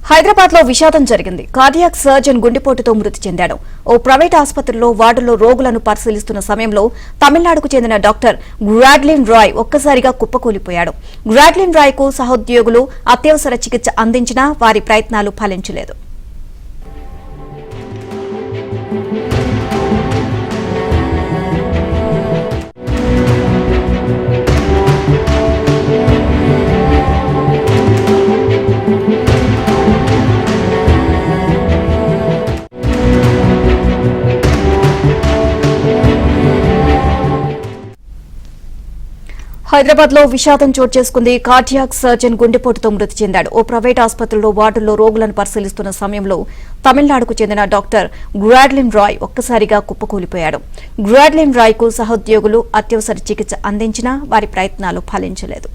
హైదరాబాద్ లో విషాదం జరిగింది. కార్డియాక్ సర్జన్ గుండెపోటుతో మృతి చెందాడు. ఓ ప్రైవేట్ ఆసుపత్రిలో వార్డులో రోగులను పరిశీలిస్తున్న సమయంలో తమిళనాడుకు చెందిన డాక్టర్ గ్రాడ్లిన్ రాయ్ ఒక్కసారిగా కుప్పకూలిపోయాడు. గ్రాడ్లిన్ రాయ్ కు సహోద్యోగులు అత్యవసర చికిత్స అందించినా వారి ప్రయత్నాలు ఫలించలేదు. హైదరాబాద్ లో విషాదం చోటు చేసుకుంది. కార్డియాక్ సర్జన్ గుండెపోటుతో మృతి చెందాడు. ఓ ప్రైవేట్ ఆసుపత్రిలో వార్డుల్లో రోగులను పరిశీలిస్తున్న సమయంలో తమిళనాడుకు చెందిన డాక్టర్ గ్రాడ్లిన్ రాయ్ ఒక్కసారిగా కుప్పకూలిపోయాడు. గ్రాడ్లిన్ రాయ్ కు సహోద్యోగులు అత్యవసర చికిత్స అందించినా వారి ప్రయత్నాలు ఫలించలేదు.